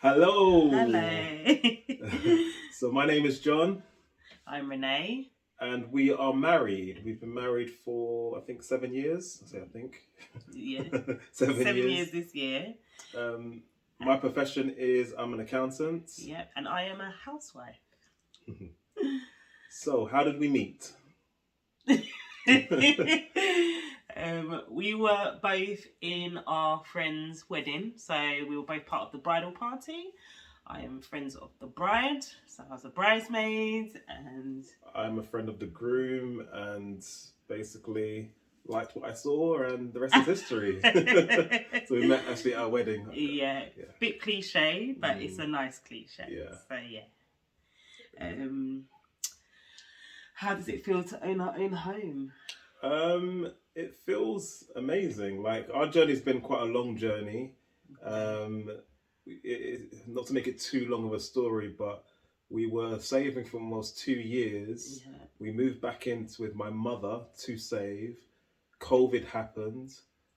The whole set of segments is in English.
Hello. Hello. So my name is John, I'm Renee. and we are married. We've been married for I think 7 years. I say I think Yeah, 7 years 7 years. this year. My profession is I'm an accountant. Yeah, and I am a housewife. So how did we meet? We were both in our friend's wedding, so we were both part of the bridal party. I am friends of the bride, so I was a bridesmaid, and I'm a friend of the groom, and basically liked what I saw, and the rest is history. So we met actually at our wedding. yeah, Yeah. bit cliche, but it's a nice cliche. Yeah. So yeah. How does it feel to own our own home? It feels amazing. Like our journey's been quite a long journey. Not to make it too long of a story, but we were saving for almost 2 years. Yeah. We moved back in with my mother to save. COVID happened.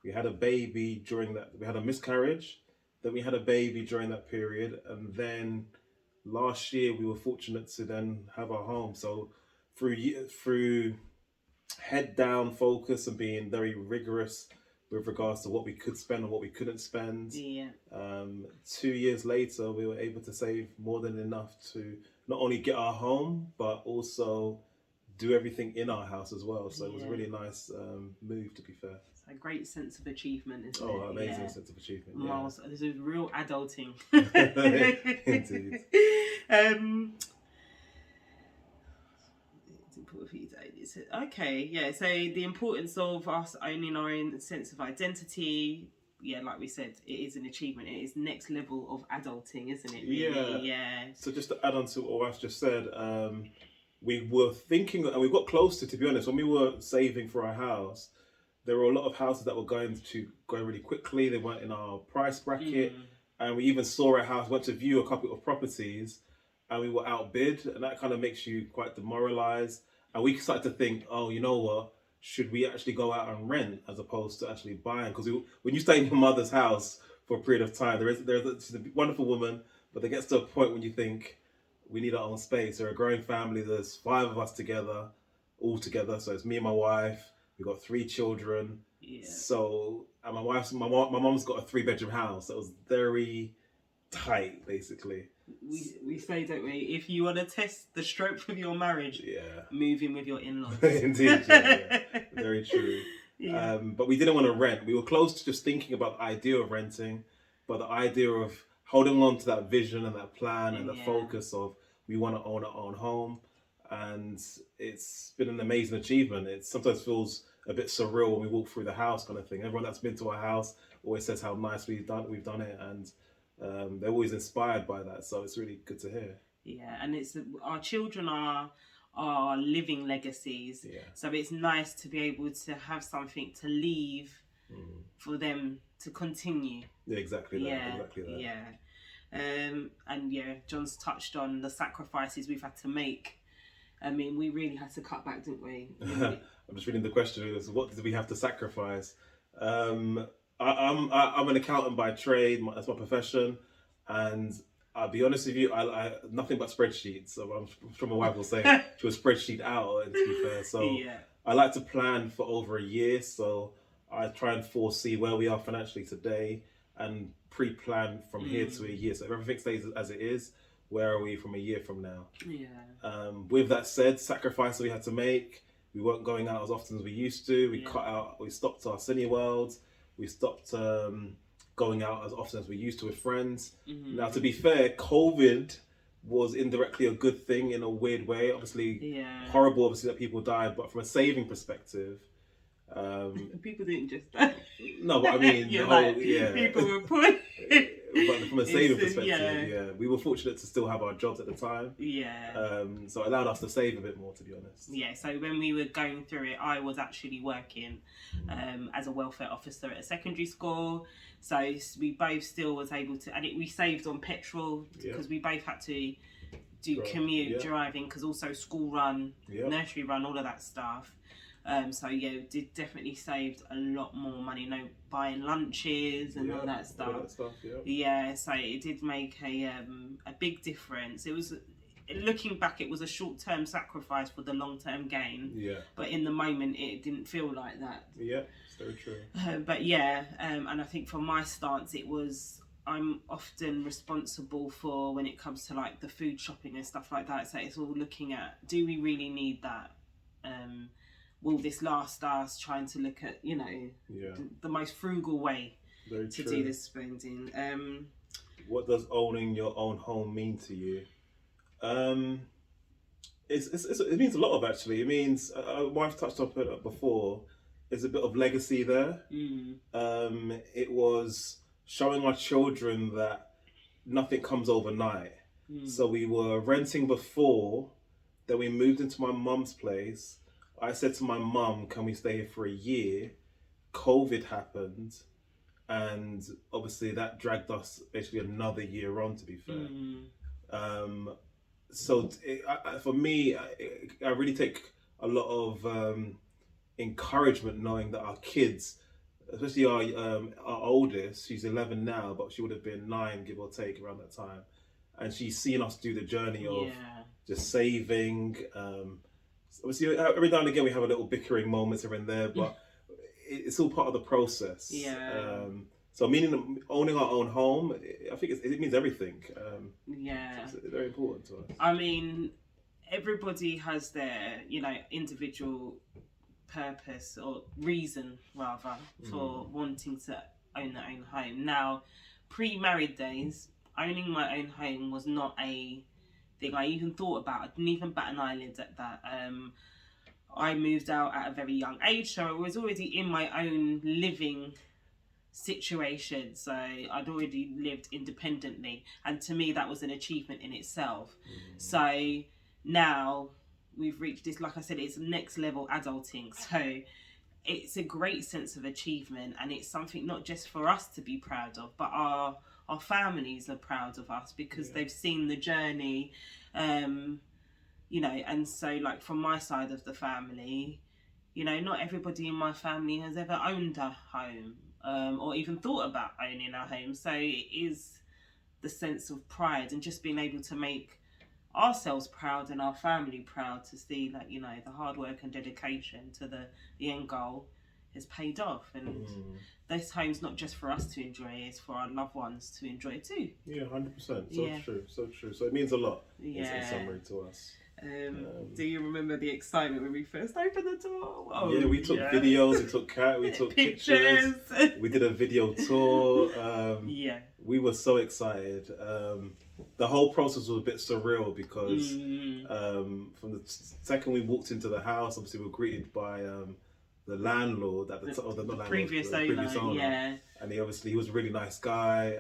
We had a baby during that. We had a miscarriage. Then we had a baby during that period, and then last year we were fortunate to then have our home. So through head down focus and being very rigorous with regards to what we could spend and what we couldn't spend. Yeah. 2 years later, we were able to save more than enough to not only get our home, but also do everything in our house as well. So it was a really nice move, to be fair. It's a great sense of achievement, isn't it? Oh, amazing sense of achievement. Miles, this is real adulting. Indeed. It's important for you to own this. Okay, yeah. So the importance of us owning our own sense of identity. Yeah, like we said, it is an achievement. It is next level of adulting, isn't it? Really? Yeah. So just to add on to what I've just said, we were thinking, and we got closer. To be honest, when we were saving for our house, there were a lot of houses that were going really quickly. They weren't in our price bracket, and we even saw a house, went to view a couple of properties, and we were outbid, and that kind of makes you quite demoralized. And we started to think, oh, you know what? Should we actually go out and rent as opposed to actually buying? Because when you stay in your mother's house for a period of time, she's a wonderful woman, but there gets to a point when you think we need our own space. We're a growing family. There's 5 of us together, all together. So it's me and my wife. We've got 3 children. Yeah. So and my mom's got a 3-bedroom house. That was very tight, basically. We say, don't we? If you want to test the strength of your marriage, move in with your in-laws. Indeed, very true. Yeah. But we didn't want to rent. We were close to just thinking about the idea of renting, but the idea of holding on to that vision and that plan and the focus of we want to own our own home, and it's been an amazing achievement. It sometimes feels a bit surreal when we walk through the house, kind of thing. Everyone that's been to our house always says how nice we've done it, and they're always inspired by that. So it's really good to hear. Yeah, and it's our children are living legacies. Yeah. So it's nice to be able to have something to leave for them to continue. Yeah, exactly that. Exactly that. Yeah. And yeah, John's touched on the sacrifices we've had to make. I mean, we really had to cut back, didn't we? I'm just reading the question. Is what did we have to sacrifice? I'm an accountant by trade. That's my profession, and I'll be honest with you, I nothing but spreadsheets. So I'm sure my wife will say she was spreadsheet out. To be fair, so I like to plan for over a year. So I try and foresee where we are financially today and pre-plan from here to a year. So if everything stays as it is, where are we from a year from now? Yeah. With that said, sacrifice that we had to make. We weren't going out as often as we used to. We stopped our Cineworlds. We stopped going out as often as we used to with friends. Now, to be fair, COVID was indirectly a good thing in a weird way. Obviously, horrible, obviously, that people died. But from a saving perspective, people didn't just die. No, but I mean, people were put. But from a saving perspective, we were fortunate to still have our jobs at the time. Yeah. So it allowed us to save a bit more, to be honest. Yeah. So when we were going through it, I was actually working as a welfare officer at a secondary school. So we both still was able to, and we saved on petrol because we both had to do commute driving, because also school run, nursery run, all of that stuff. So yeah, it did definitely saved a lot more money, buying lunches and all that stuff. All that stuff, yeah. Yeah, so it did make a big difference. It was, looking back, it was a short-term sacrifice for the long-term gain. Yeah. But in the moment, it didn't feel like that. Yeah, it's very true. But yeah, and I think for my stance, it was, I'm often responsible for, when it comes to like the food shopping and stuff like that. So it's all looking at, do we really need that? Will this last us? Trying to look at, the most frugal way to do this spending. What does owning your own home mean to you? It means a lot of, actually. It means, wife touched on it before, there's a bit of legacy there. It was showing our children that nothing comes overnight. So we were renting before, then we moved into my mum's place. I said to my mum, can we stay here for a year? COVID happened, and obviously that dragged us basically another year on, to be fair. So for me, I really take a lot of encouragement knowing that our kids, especially our oldest, she's 11 now, but she would have been 9, give or take, around that time. And she's seen us do the journey of just saving. Obviously, every now and again we have a little bickering moments here and there, but it's all part of the process. So meaning owning our own home, I think it means everything. It's very important to us. I mean, everybody has their, individual purpose or reason, rather, for wanting to own their own home. Now, pre-married days, owning my own home was not a thing I even thought about. I didn't even bat an eyelid at that. I moved out at a very young age, so I was already in my own living situation. So I'd already lived independently, and to me that was an achievement in itself. So now we've reached this, like I said, it's next level adulting. So it's a great sense of achievement, and it's something not just for us to be proud of, but our families are proud of us because they've seen the journey, and so like from my side of the family, not everybody in my family has ever owned a home, or even thought about owning a home. So it is the sense of pride and just being able to make ourselves proud and our family proud to see that, the hard work and dedication to the end goal has paid off, and this home's not just for us to enjoy, it's for our loved ones to enjoy too. 100%. So true. So it means a lot in summary to us. Do you remember the excitement when we first opened the door? We took videos, we took pictures. We did a video tour. We were so excited. The whole process was a bit surreal because from the second we walked into the house, obviously we were greeted by the landlord at the previous owner. And he was a really nice guy.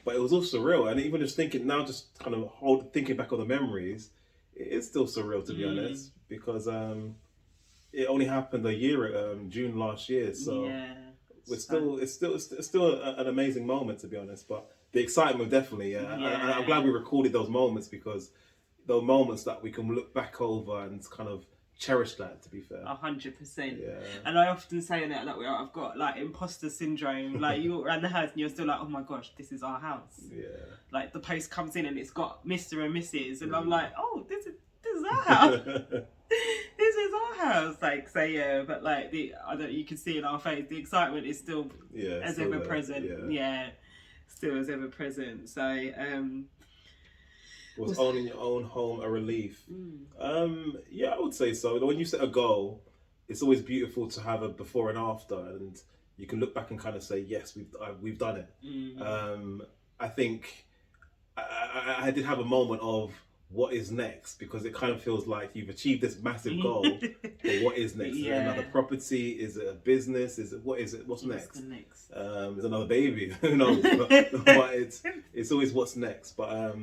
But it was all surreal, and even just thinking now, just kind of thinking back on the memories, it is still surreal, to be honest, because it only happened a year, June last year. So it's still an amazing moment, to be honest. But the excitement, definitely, and I'm glad we recorded those moments, because those moments that we can look back over and kind of cherish that, to be fair. 100%. And I often say that I've got like imposter syndrome. Like you walk around the house and you're still like, oh my gosh, this is our house. Like the post comes in and it's got Mr. and Mrs. and I'm like, oh, this is our house. This is our house. Like, so but like you can see in our face, the excitement is still as ever present. Still as ever present. So was owning your own home a relief? I would say so. When you set a goal, it's always beautiful to have a before and after, and you can look back and kind of say, yes, we've done it. I think I did have a moment of what is next, because it kind of feels like you've achieved this massive goal, but what is next? Is it another property? Is it a business? What's next? There's another baby. Who knows? but it's always what's next. But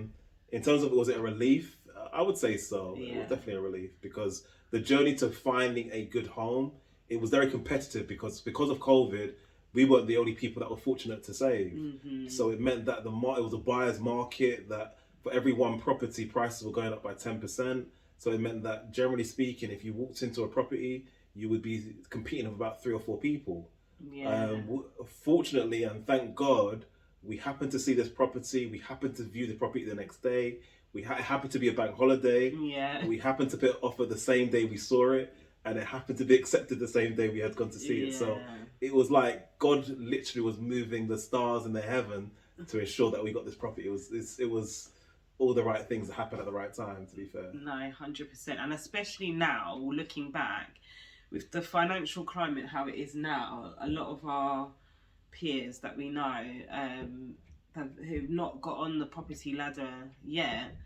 in terms of, was it a relief? I would say so. It was definitely a relief, because the journey to finding a good home, it was very competitive, because of COVID, we weren't the only people that were fortunate to save. So it meant that it was a buyer's market, that for every one property, prices were going up by 10%. So it meant that, generally speaking, if you walked into a property, you would be competing with about 3 or 4 people. Yeah. Fortunately, and thank God, we happened to see this property. We happened to view the property the next day. It happened to be a bank holiday. Yeah. We happened to put it offer the same day we saw it, and it happened to be accepted the same day we had gone to see it. So Yeah. it was like God literally was moving the stars in the heaven to ensure that we got this property. It was all the right things that happened at the right time. To be fair. No, 100%. And especially now, looking back, with the financial climate how it is now, a lot of our peers that we know who've not got on the property ladder yet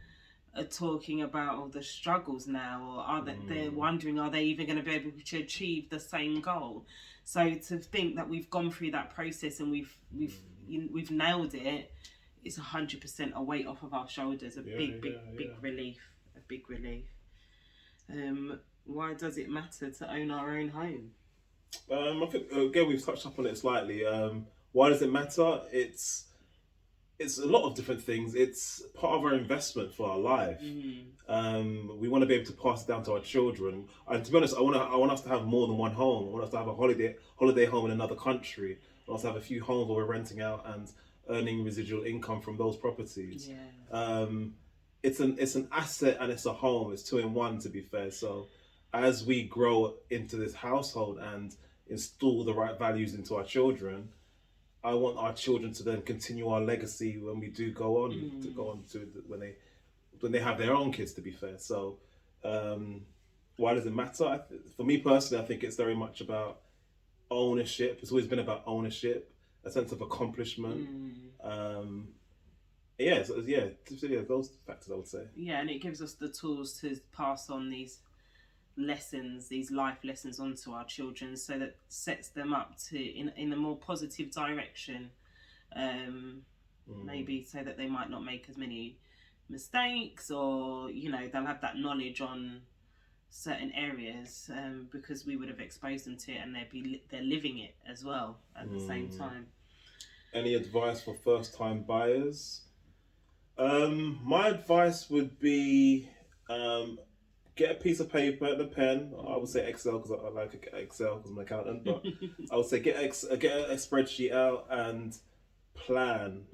are talking about all the struggles now, or they're wondering, are they even going to be able to achieve the same goal? So to think that we've gone through that process and we've nailed it, it's 100% a weight off of our shoulders. Big relief. A big relief. Why does it matter to own our own home? I think again we've touched up on it slightly. Why does it matter? It's a lot of different things. It's part of our investment for our life. We want to be able to pass it down to our children. And to be honest, I want us to have more than one home. I want us to have a holiday home in another country. I want us to have a few homes where we're renting out and earning residual income from those properties. Yeah. It's an asset and it's a home. It's 2 in 1, to be fair. So as we grow into this household and install the right values into our children, I want our children to then continue our legacy when we do go on when they have their own kids. To be fair, so why does it matter? For me personally, I think it's very much about ownership. It's always been about ownership, a sense of accomplishment. Those factors I would say. Yeah, and it gives us the tools to pass on these lessons, these life lessons onto our children, so that sets them up to in a more positive direction. Maybe so that they might not make as many mistakes, or they'll have that knowledge on certain areas because we would have exposed them to it, and they're living it as well at the same time. Any advice for first-time buyers? My advice would be get a piece of paper and a pen. I would say Excel because I like Excel because I'm an accountant. But I would say get a spreadsheet out and plan.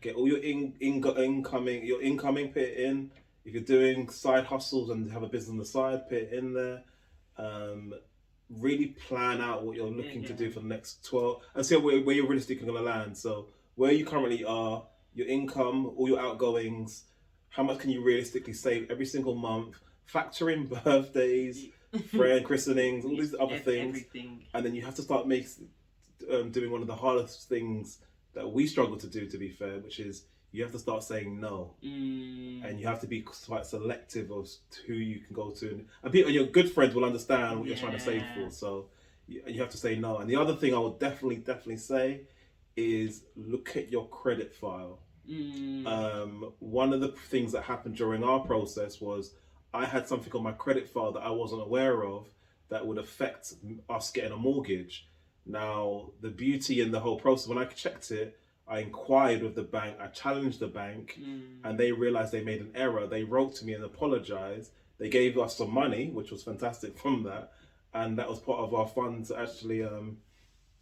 Get all your incoming, put it in. If you're doing side hustles and have a business on the side, put it in there. Really plan out what you're looking to do for the next 12 and see where you're realistically going to land. So where you currently are, your income, all your outgoings, how much can you realistically save every single month? Factor in birthdays, friend christenings, all these other things. Everything. And then you have to start doing one of the hardest things that we struggle to do, to be fair, which is you have to start saying no. And you have to be quite selective of who you can go to. And your good friends will understand what you're trying to save for. So you have to say no. And the other thing I would definitely say is look at your credit file. One of the things that happened during our process was I had something on my credit file that I wasn't aware of that would affect us getting a mortgage. Now, the beauty in the whole process, when I checked it, I inquired with the bank, I challenged the bank, and they realized they made an error. They wrote to me and apologized. They gave us some money, which was fantastic from that. And that was part of our fund to actually to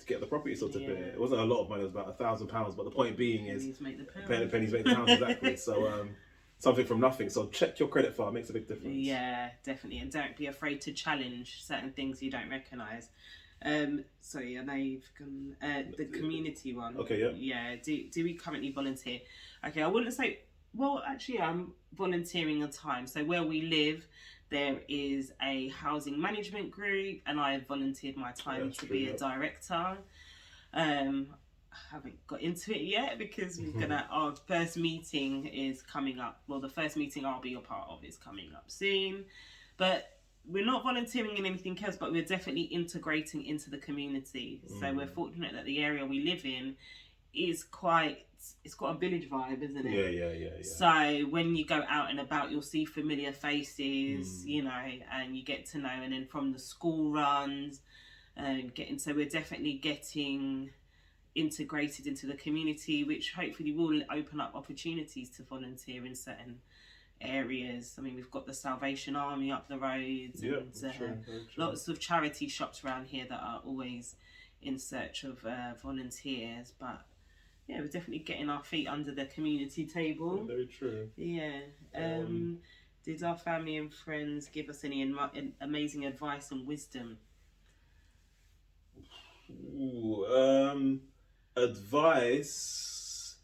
get the property sorted. It wasn't a lot of money, it was about £1,000. But the point being is, pennies make the pounds, exactly. So something from nothing. So check your credit file, it makes a big difference. Yeah, definitely. And don't be afraid to challenge certain things you don't recognise. Sorry, I know you've gone the community one. Okay, yeah. Yeah. Do we currently volunteer? Okay, I wouldn't say. Well, actually, I'm volunteering a time. So where we live, there is a housing management group, and I volunteered my time to be a director. I haven't got into it yet because our first meeting is coming up. Well, the first meeting I'll be a part of is coming up soon, but we're not volunteering in anything else, but we're definitely integrating into the community. So we're fortunate that the area we live in is it's got a village vibe, isn't it? Yeah. So when you go out and about, you'll see familiar faces, and you get to know, and then from the school runs, so we're definitely getting integrated into the community, which hopefully will open up opportunities to volunteer in certain areas. I mean, we've got the Salvation Army up the road, Yeah, and true, very true. lots of charity shops around here that are always in search of volunteers. But yeah, we're definitely getting our feet under the community table. Yeah, very true. Yeah. Did our family and friends give us any amazing advice and wisdom? Ooh, advice,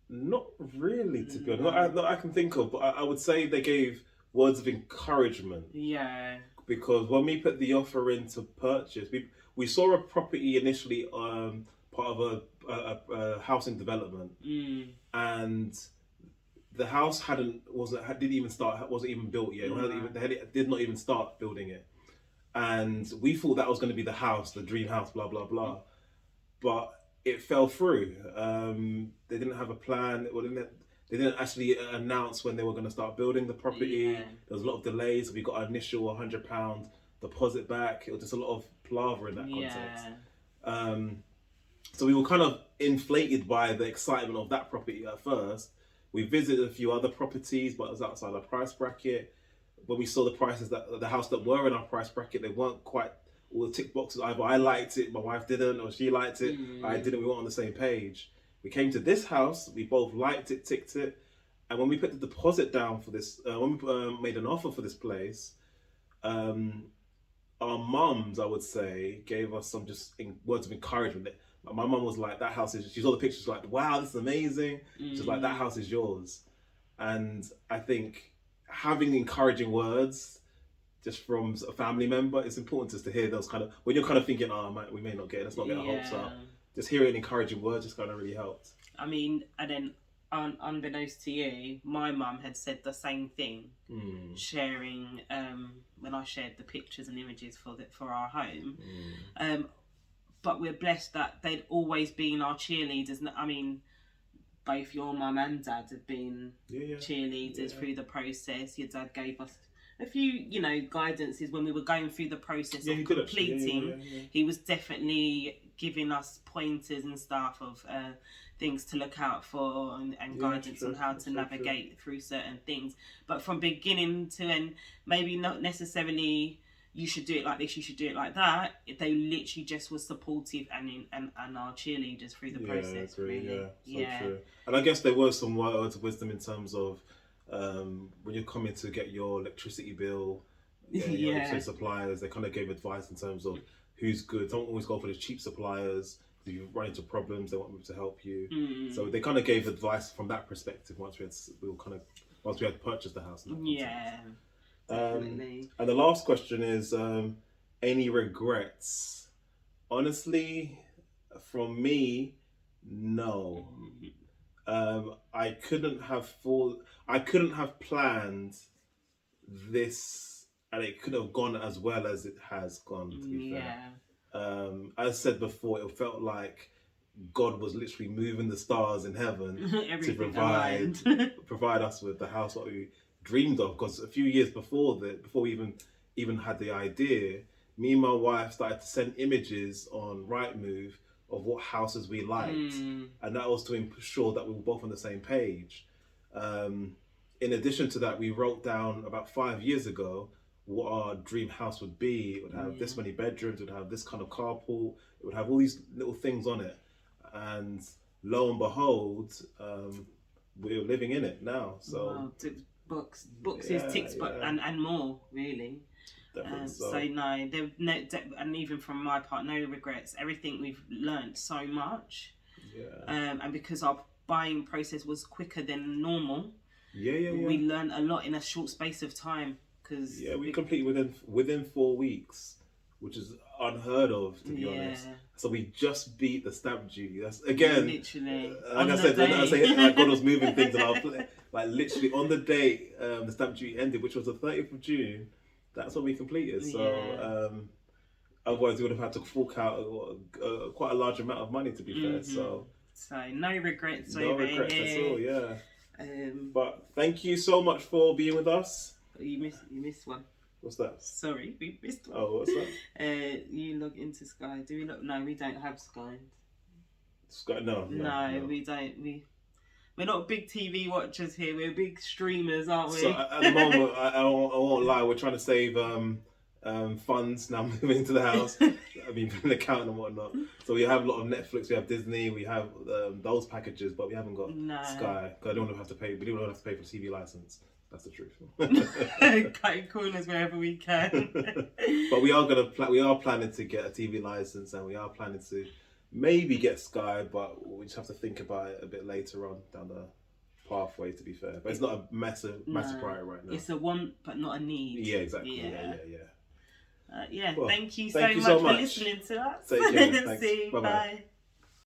not really, to be honest. Not I can think of, but I would say they gave words of encouragement. Yeah. Because when we put the offer in to purchase, we saw a property initially, part of a housing development, and the house wasn't even built yet. They did not even start building it, and we thought that was going to be the house, the dream house, blah blah blah, but it fell through. They didn't have a plan. They didn't actually announce when they were going to start building the property. Yeah. There was a lot of delays. We got our initial £100 deposit back. It was just a lot of palaver in that context. So we were kind of inflated by the excitement of that property at first. We visited a few other properties, but it was outside our price bracket. When we saw the prices, that the house that were in our price bracket, they weren't quite all the tick boxes. Either I liked it, my wife didn't, or she liked it, I didn't. We weren't on the same page. We came to this house, we both liked it, ticked it, and when we put the deposit down for this, when we made an offer for this place, our mums, I would say, gave us some words of encouragement. My mum was like, that house is, she saw the pictures, like, wow, this is amazing. She's like, that house is yours. And I think having encouraging words just from a family member, it's important just to hear those kind of, when you're kind of thinking, we may not get it, let's not get our hopes up. Just hearing encouraging words just kind of really helped. I mean, and then unbeknownst to you, my mum had said the same thing, sharing when I shared the pictures and images for our home. But we're blessed that they'd always been our cheerleaders. I mean, both your mum and dad have been cheerleaders through the process. Your dad gave us a few, guidances when we were going through the process of completing. He was definitely giving us pointers and stuff of things to look out for and guidance on how to navigate through certain things. But from beginning to end, maybe not necessarily you should do it like this, you should do it like that. They literally just were supportive and our cheerleaders through the process. Really. True. And I guess there were some words of wisdom in terms of when you're coming to get your electricity bill, your electricity suppliers, they kind of gave advice in terms of who's good. Don't always go for the cheap suppliers. If you run into problems, they want them to help you. So they kind of gave advice from that perspective once we had purchased the house. Definitely. And the last question is, any regrets? Honestly, from me, no. I couldn't have planned this, and it could have gone as well as it has gone, to be fair. As I said before, it felt like God was literally moving the stars in heaven to provide us with the house what we dreamed of. Because a few years before we even had the idea, me and my wife started to send images on Rightmove of what houses we liked, and that was to ensure that we were both on the same page. In addition to that, we wrote down about 5 years ago what our dream house would be. It would have this many bedrooms, it would have this kind of carpool, it would have all these little things on it. And lo and behold, we're living in it now. So boxes, ticks, and more, really. And even from my part, no regrets. Everything we've learned so much. And because our buying process was quicker than normal, we learned a lot in a short space of time. We completed within 4 weeks, which is unheard of, to be honest. So we just beat the stamp duty. That's again, literally. Like I said, like God was moving things, and like literally on the date the stamp duty ended, which was the 30th of June. That's what we completed. So otherwise, we would have had to fork out quite a large amount of money, to be fair. So no regrets. No regrets at all. Yeah. But thank you so much for being with us. You missed one. What's that? Sorry, we missed one. Oh, what's that? You log into Sky. Do we look? No, we don't have Sky. Sky? No, we don't. We're not big TV watchers here. We're big streamers, aren't we? So at the moment, I won't lie. We're trying to save funds now, moving into the house. I mean, an account and whatnot. So we have a lot of Netflix. We have Disney. We have those packages, but we haven't got Sky. Cause I don't want to have to pay. We don't want to have to pay for TV license. That's the truth. Cutting corners wherever we can. But we are we are planning to get a TV license, and we are planning to maybe get Sky, but we just have to think about it a bit later on down the pathway, to be fair. But it's not a massive priority right now. It's a want but not a need. Yeah, exactly. Yeah. Well, thank you so much for much listening to us. Take care. Thanks. See, Bye-bye. bye.